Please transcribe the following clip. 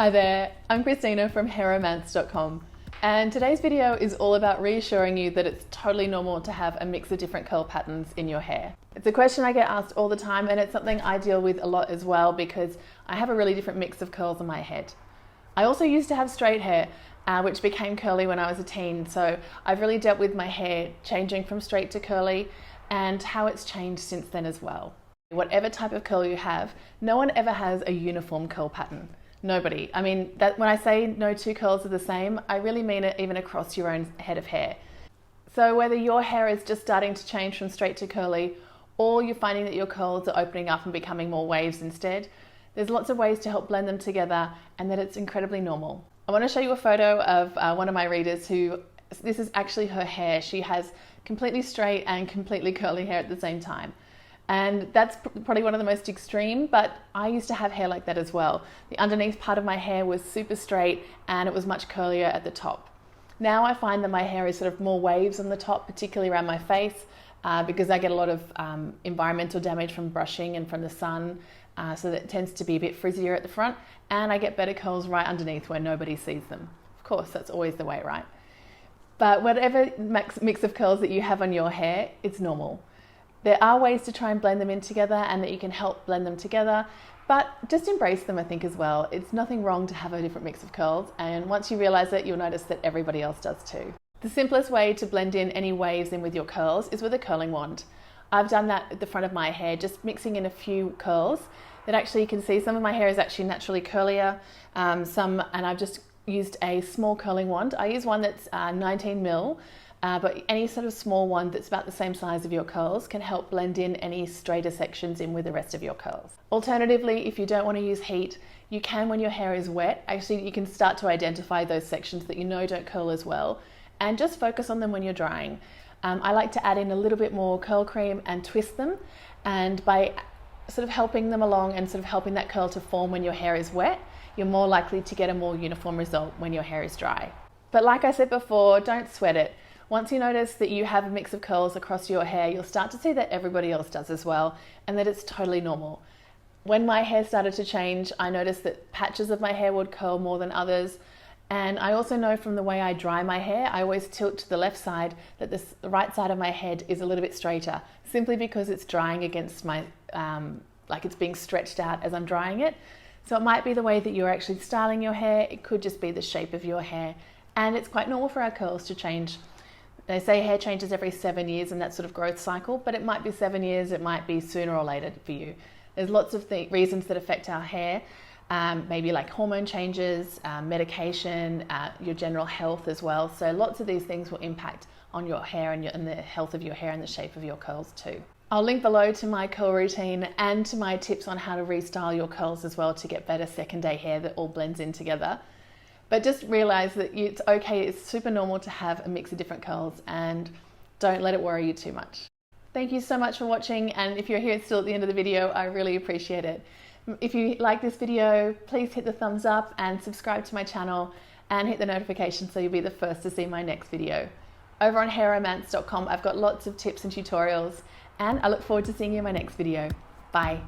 Hi there, I'm Christina from hairstyle.com, and today's video is all about reassuring you that it's totally normal to have a mix of different curl patterns in your hair. It's a question I get asked all the time, and it's something I deal with a lot as well because I have a really different mix of curls on my head. I also used to have straight hair, which became curly when I was a teen, so I've really dealt with my hair changing from straight to curly and how it's changed since then as well. Whatever type of curl you have, no one ever has a uniform curl pattern. Nobody. I mean, when I say no two curls are the same, I really mean it even across your own head of hair. So whether your hair is just starting to change from straight to curly, or you're finding that your curls are opening up and becoming more waves instead, there's lots of ways to help blend them together and that it's incredibly normal. I want to show you a photo of one of my readers who, this is actually her hair. She has completely straight and completely curly hair at the same time. And that's probably one of the most extreme, but I used to have hair like that as well. The underneath part of my hair was super straight and it was much curlier at the top. Now I find that my hair is sort of more waves on the top, particularly around my face, because I get a lot of environmental damage from brushing and from the sun, so that it tends to be a bit frizzier at the front, and I get better curls right underneath where nobody sees them. Of course, that's always the way, right? But whatever mix of curls that you have on your hair, it's normal. There are ways to try and blend them in together and that you can help blend them together, but just embrace them, I think, as well. It's nothing wrong to have a different mix of curls, and once you realize it, you'll notice that everybody else does too. The simplest way to blend in any waves in with your curls is with a curling wand. I've done that at the front of my hair, just mixing in a few curls that actually you can see some of my hair is actually naturally curlier, and I've just used a small curling wand. I use one that's 19 mil. But any sort of small one that's about the same size of your curls can help blend in any straighter sections in with the rest of your curls. Alternatively, if you don't want to use heat, you can, when your hair is wet, actually you can start to identify those sections that you know don't curl as well and just focus on them when you're drying. I like to add in a little bit more curl cream and twist them, and by sort of helping them along and sort of helping that curl to form when your hair is wet, you're more likely to get a more uniform result when your hair is dry. But like I said before, don't sweat it. Once you notice that you have a mix of curls across your hair, you'll start to see that everybody else does as well, and that it's totally normal. When my hair started to change, I noticed that patches of my hair would curl more than others, and I also know from the way I dry my hair, I always tilt to the left side, that the right side of my head is a little bit straighter, simply because it's drying against my, like it's being stretched out as I'm drying it. So it might be the way that you're actually styling your hair, it could just be the shape of your hair, and it's quite normal for our curls to change. They say hair changes every 7 years in that sort of growth cycle, but it might be 7 years, it might be sooner or later for you. There's lots of reasons that affect our hair, maybe like hormone changes, medication, your general health as well. So lots of these things will impact on your hair and the health of your hair and the shape of your curls too. I'll link below to my curl routine and to my tips on how to restyle your curls as well to get better second day hair that all blends in together. But just realize that it's okay, it's super normal to have a mix of different curls, and don't let it worry you too much. Thank you so much for watching, and if you're here still at the end of the video, I really appreciate it. If you like this video, please hit the thumbs up and subscribe to my channel and hit the notification so you'll be the first to see my next video. Over on hairstyle.com, I've got lots of tips and tutorials, and I look forward to seeing you in my next video. Bye.